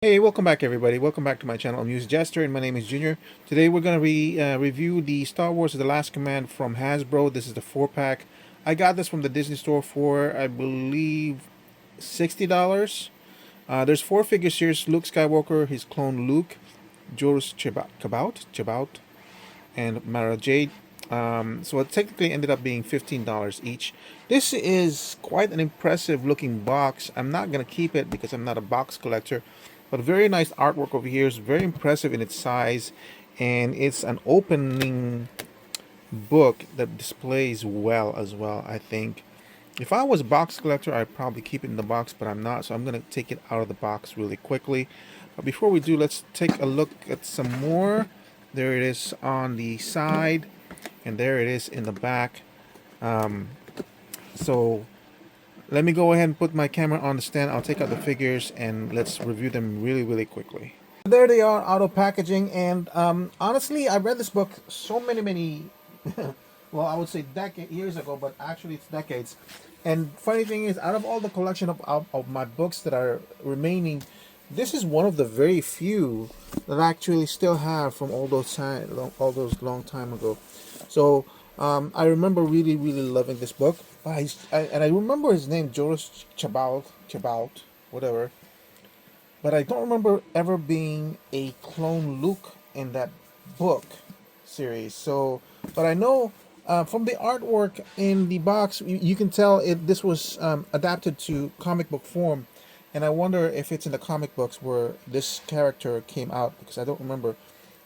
Hey, welcome back everybody. Welcome back to my channel, AmusedJester, and my name is Junior. Today we're going to review the Star Wars The Last Command from Hasbro. This is the 4-pack. I got this from the Disney Store for, I believe, $60. There's 4 figures here. Luke Skywalker, his clone Luke, Joru's Chabout, and Mara Jade. So it technically ended up being $15 each. This is quite an impressive looking box. I'm not going to keep it because I'm not a box collector. But very nice artwork over here. It's very impressive in its size. And it's an opening book that displays well as well, I think. If I was a box collector, I'd probably keep it in the box, but I'm not. So I'm going to take it out of the box really quickly. But before we do, let's take a look at some more. There it is on the side. And there it is in the back. So let me go ahead and put my camera on the stand. I'll take out the figures and let's review them really quickly. There they are, auto packaging. And honestly, I read this book so many well, I would say years ago, but actually it's decades. And funny thing is, out of all the collection of my books that are remaining, this is one of the very few that I actually still have from all those long time ago. So I remember really loving this book. And I remember his name, Joris Chabout, whatever. But I don't remember ever being a clone Luke in that book series. So, but I know from the artwork in the box, you can tell this was adapted to comic book form. And I wonder if it's in the comic books where this character came out, because I don't remember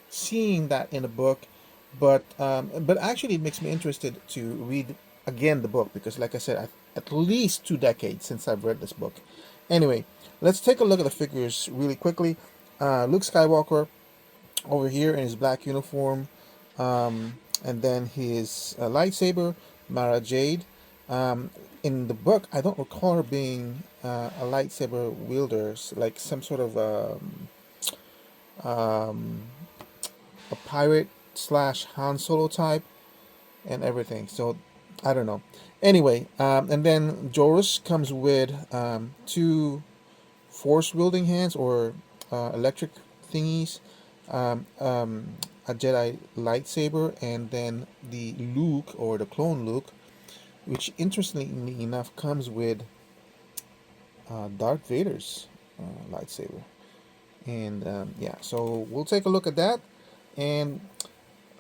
seeing that in a book. But actually, it makes me interested to read again the book because, like I said, at least 2 decades since I've read this book. Anyway, let's take a look at the figures really quickly. Luke Skywalker over here in his black uniform, and then his lightsaber, Mara Jade. In the book, I don't recall her being a lightsaber wielder, like some sort of a pirate slash Han Solo type and everything. So I don't know. Anyway, and then Joru's comes with 2 force wielding hands or electric thingies, a Jedi lightsaber, and then the Luke or the clone Luke, which interestingly enough comes with Darth Vader's lightsaber. And yeah, so we'll take a look at that. And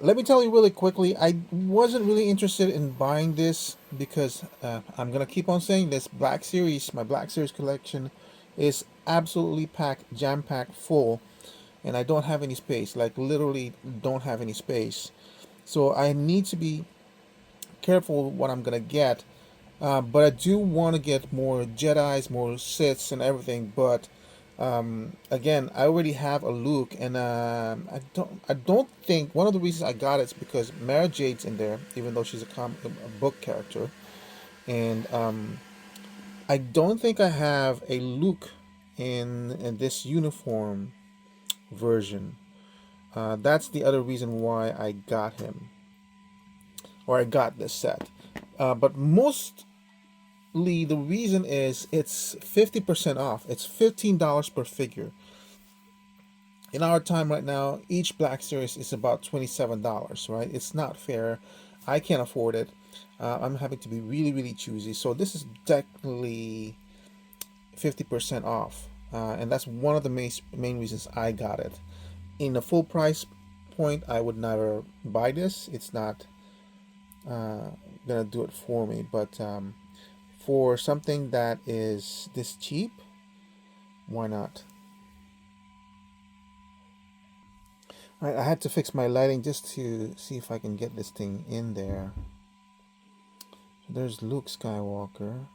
let me tell you really quickly, I wasn't really interested in buying this because I'm going to keep on saying this. My Black Series collection is absolutely jam-packed full. And I don't have any space, like literally don't have any space. So I need to be careful what I'm going to get. But I do want to get more Jedis, more Siths and everything. But again, I already have a Luke, and I don't think one of the reasons I got it is because Mara Jade's in there, even though she's a book character, and I don't think I have a Luke in this uniform version. That's the other reason why I got him, or I got this set. But mostly the reason is it's 50% off. It's $15 per figure. In our time right now, each Black Series is about $27, right? It's not fair. I can't afford it. I'm having to be really choosy. So this is technically 50% off. And that's one of the main reasons I got it. In a full price point, I would never buy this. It's not gonna do it for me. But for something that is this cheap, why not? Alright, I had to fix my lighting just to see if I can get this thing in there. So there's Luke Skywalker.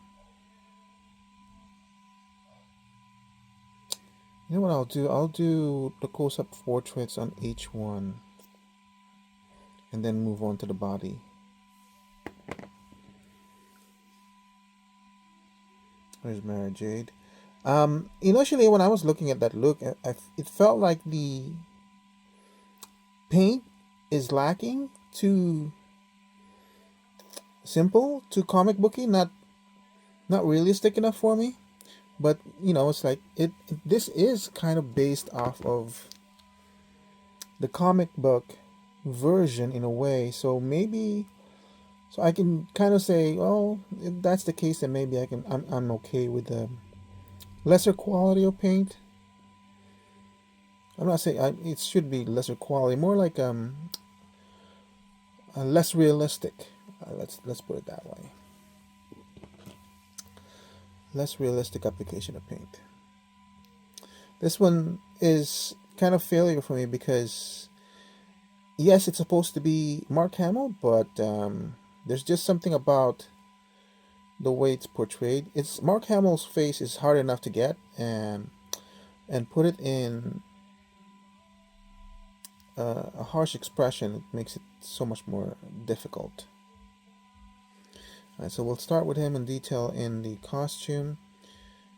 You know what I'll do? I'll do the close-up portraits on each one. And then move on to the body. There's Mara Jade. Initially, when I was looking at that look, it felt like the paint is lacking, too simple, too comic booky, not realistic enough for me. But you know, it's like this is kind of based off of the comic book version in a way. So maybe, so I can kind of say, oh, if that's the case, then maybe I'm okay with the lesser quality of paint. I'm not saying it should be lesser quality, more like less realistic. Let's put it that way. Less realistic application of paint. This one is kind of failure for me because yes, it's supposed to be Mark Hamill, but there's just something about the way it's portrayed. It's Mark Hamill's face is hard enough to get and put it in a harsh expression. It makes it so much more difficult. Alright, so we'll start with him in detail in the costume.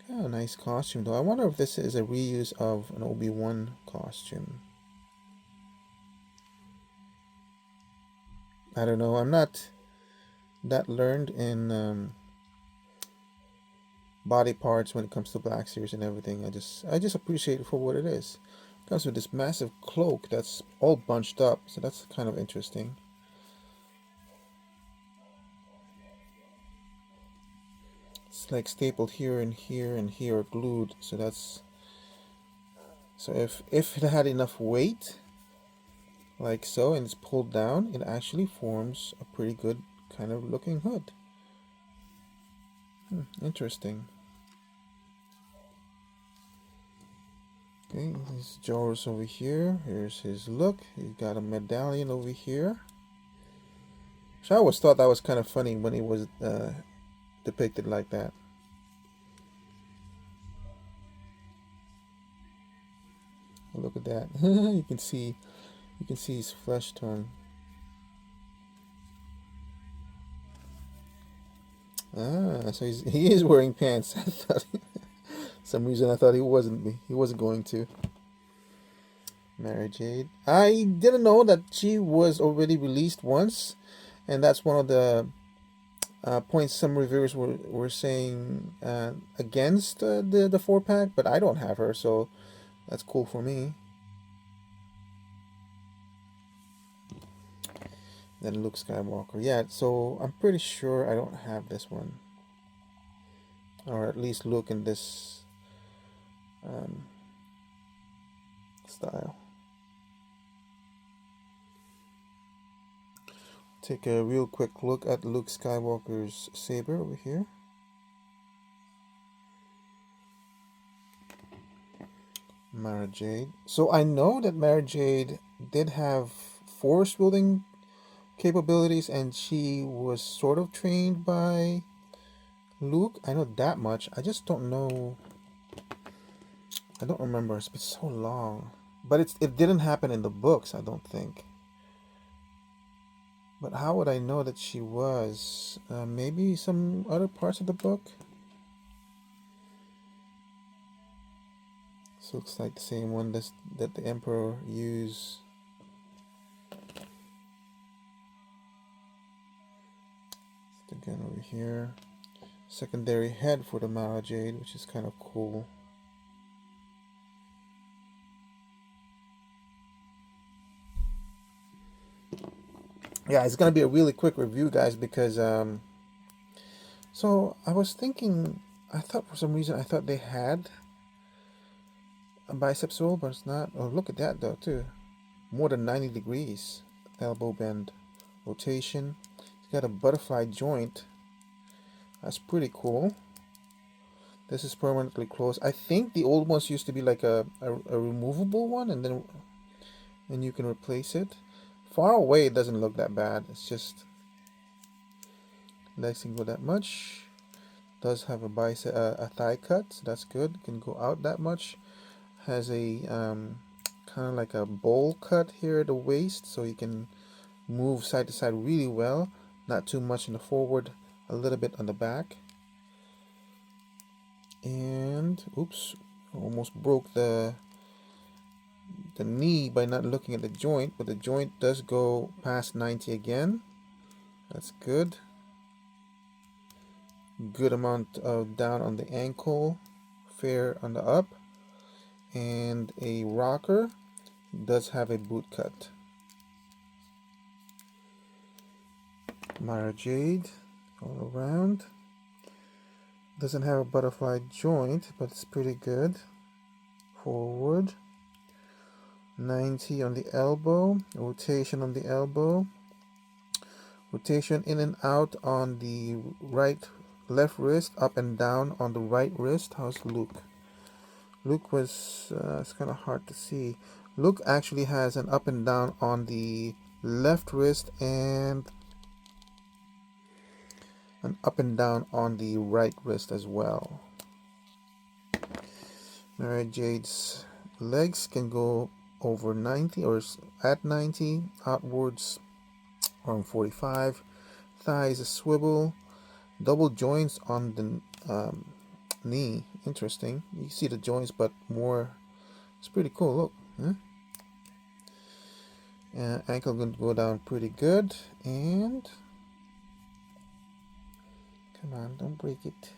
Kind of a nice costume though. I wonder if this is a reuse of an Obi-Wan costume. I don't know. I'm not that learned in body parts when it comes to Black Series and everything. I just appreciate it for what it is. It comes with this massive cloak that's all bunched up, so that's kind of interesting. It's like stapled here and here and here are glued, so that's so if it had enough weight like so and it's pulled down, it actually forms a pretty good kind of looking hood. Interesting. Okay, this Joris over here. Here's his look. He's got a medallion over here. So I always thought that was kind of funny when he was depicted like that. Look at that. You can see his flesh tone. Ah, so he is wearing pants. I thought some reason I thought he wasn't going to. Mary Jade. I didn't know that she was already released once, and that's one of the points some reviewers were saying against the 4-pack, but I don't have her, so that's cool for me. Then Luke Skywalker. Yeah, so I'm pretty sure I don't have this one. Or at least Luke in this style. Take a real quick look at Luke Skywalker's saber over here. Mara Jade. So I know that Mara Jade did have force wielding capabilities, and she was sort of trained by Luke. I know that much. I just don't know. I don't remember. It's been so long. But it didn't happen in the books, I don't think. But how would I know that she was? Maybe some other parts of the book? This looks like the same one that the Emperor used. Again over here. Secondary head for the Mara Jade, which is kind of cool. Yeah, it's gonna be a really quick review, guys, because so I was thinking, I thought for some reason I thought they had a biceps roll, but it's not. Oh, look at that though too, more than 90 degrees elbow bend rotation. It's got a butterfly joint. That's pretty cool. This is permanently closed. I think the old ones used to be like a removable one, and then you can replace it. Far away, it doesn't look that bad. It's just legs can go that much. Does have a bicep, a thigh cut, so that's good. Can go out that much. Has a kind of like a bowl cut here at the waist, so you can move side to side really well. Not too much in the forward, a little bit on the back. And oops, almost broke the knee by not looking at the joint, but the joint does go past 90 again. That's good. Good amount of down on the ankle. fair on the up, and a rocker does have a boot cut. Mara Jade all around. Doesn't have a butterfly joint, but it's pretty good. Forward. 90 on the elbow. Rotation on the elbow. Rotation in and out on the left wrist, up and down on the right wrist. How's Luke? Luke was, it's kind of hard to see. Luke actually has an up and down on the left wrist and an up and down on the right wrist as well. Mary Jade's legs can go over 90 or at 90, outwards around 45. Thighs a swivel, double joints on the knee. Interesting. You see the joints, but more. It's pretty cool. Look. Huh? Ankle going to go down pretty good, and come on, don't break it.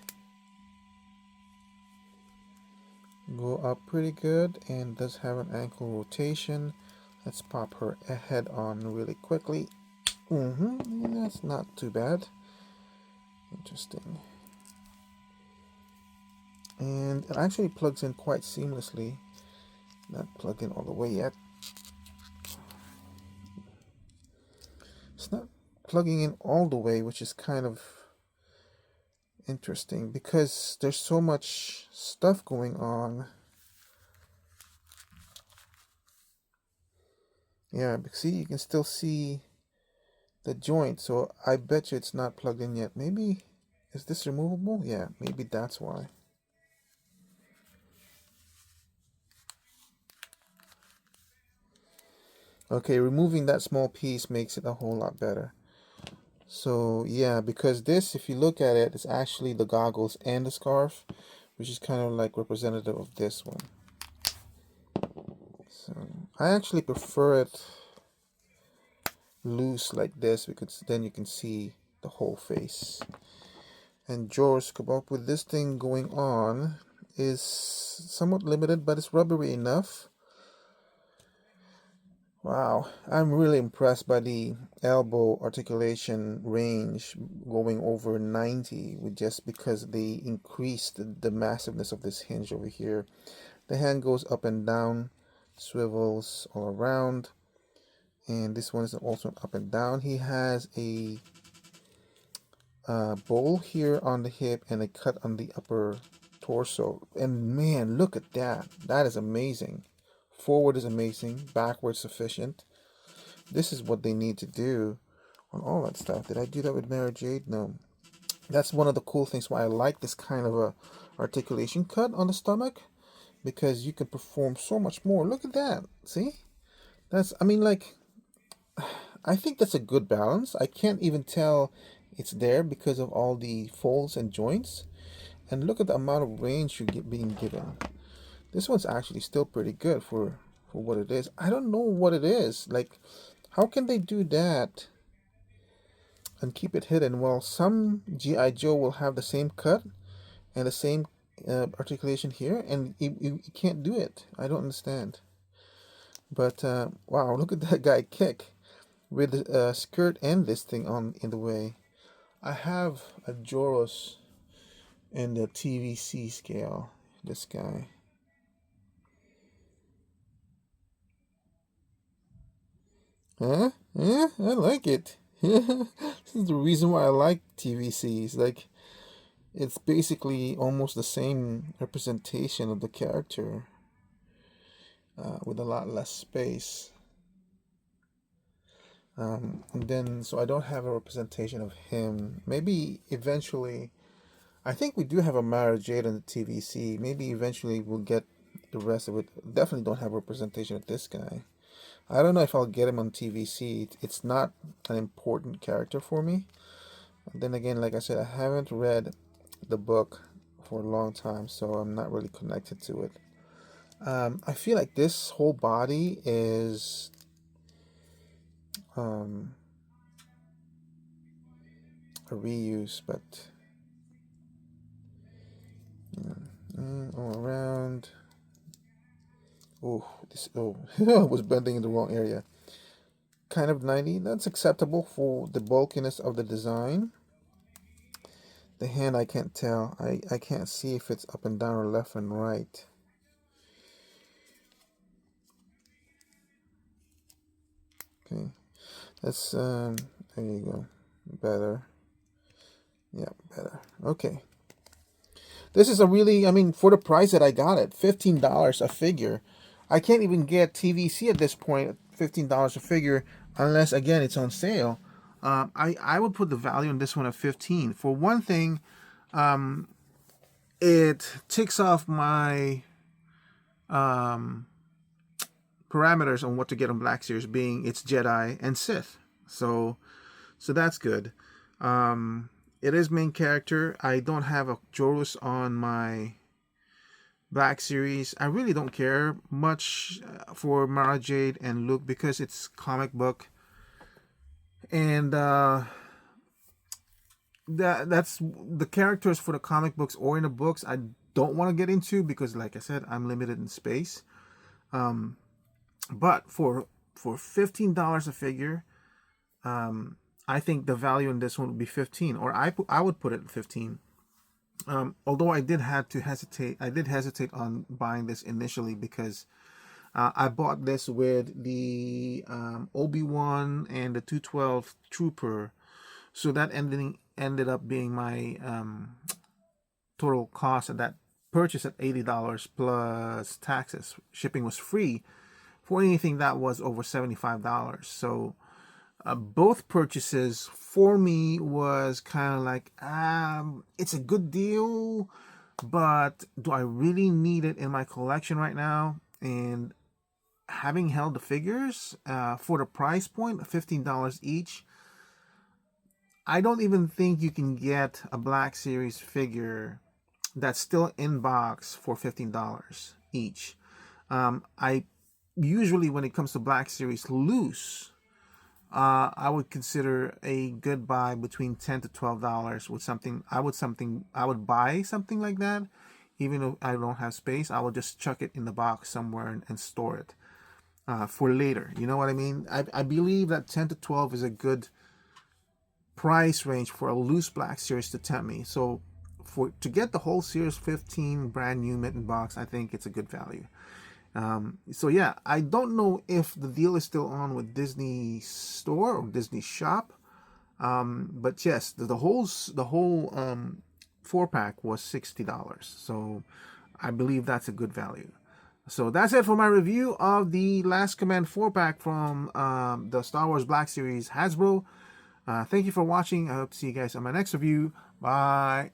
Go up pretty good, and does have an ankle rotation. Let's pop her head on really quickly. That's not too bad. Interesting. And it actually plugs in quite seamlessly. Not plugged in all the way yet. It's not plugging in all the way, which is kind of interesting because there's so much stuff going on. Yeah, see, you can still see the joint, so I bet you it's not plugged in yet. Maybe, is this removable? Yeah, maybe that's why. Okay, removing that small piece makes it a whole lot better. So yeah, because this, if you look at it, it's actually the goggles and the scarf, which is kind of like representative of this one. So I actually prefer it loose like this because then you can see the whole face. And George come up with this thing going on is somewhat limited, but it's rubbery enough. Wow, I'm really impressed by the elbow articulation range going over 90 with just because they increased the massiveness of this hinge over here. The hand goes up and down, swivels all around, and this one is also up and down. He has a bowl here on the hip and a cut on the upper torso. And man, look at that. That is amazing. Forward is amazing, backward sufficient. This is what they need to do on all that stuff. Did I do that with Mara Jade? No. That's one of the cool things why I like this kind of a articulation cut on the stomach, because you can perform so much more. Look at that. See? That's, I mean, like, I think that's a good balance. I can't even tell it's there because of all the folds and joints. And look at the amount of range you're being given. This one's actually still pretty good for what it is. I don't know what it is. Like, how can they do that and keep it hidden? Well, some G.I. Joe will have the same cut and the same articulation here, and you can't do it. I don't understand. But wow, look at that guy kick with the skirt and this thing on in the way. I have a Joros in the TVC scale. This guy. Huh? Yeah, I like it. This is the reason why I like TVCs. Like, it's basically almost the same representation of the character with a lot less space. And then, so I don't have a representation of him. Maybe eventually, I think we do have a Mara Jade on the TVC. Maybe eventually we'll get the rest of it. Definitely don't have a representation of this guy. I don't know if I'll get him on TVC. It's not an important character for me. And then again, like I said, I haven't read the book for a long time, so I'm not really connected to it. I feel like this whole body is a reuse, but All around. Oh, this, oh, I was bending in the wrong area. Kind of 90. That's acceptable for the bulkiness of the design. The hand, I can't tell. I can't see if it's up and down or left and right. Okay, that's there you go. Better. Yeah, better. Okay. This is a really, I mean, for the price that I got it, $15 a figure. I can't even get TVC at this point, $15 a figure, unless again it's on sale. I would put the value on this one at 15. For one thing, it ticks off my parameters on what to get on Black Series, being it's Jedi and Sith. So that's good. It is main character. I don't have a Jorus on my Black Series. I really don't care much for Mara Jade and Luke because it's comic book, and that's the characters for the comic books or in the books I don't want to get into because, like I said, I'm limited in space. But for $15 a figure, I think the value in this one would be 15, or I would put it at 15. Although I did hesitate on buying this initially because I bought this with the Obi-Wan and the 212 Trooper, so that ended up being my total cost of that purchase at $80 plus taxes. Shipping was free for anything that was over $75. So both purchases for me was kind of like, it's a good deal, but do I really need it in my collection right now? And having held the figures for the price point of $15 each, I don't even think you can get a Black Series figure that's still in box for $15 each. I usually, when it comes to Black Series loose, I would consider a good buy between $10 to $12 with something. I would buy something like that, even though I don't have space. I would just chuck it in the box somewhere and store it for later. You know what I mean? I believe that 10 to 12 is a good price range for a loose Black Series to tempt me. So to get the whole Series 15 brand new mitten box, I think it's a good value. So yeah, I don't know if the deal is still on with Disney Store or Disney Shop, but yes, the whole 4-pack was $60. So I believe that's a good value. So that's it for my review of the Last Command 4-pack from the Star Wars Black Series Hasbro. Thank you for watching. I hope to see you guys on my next review. Bye.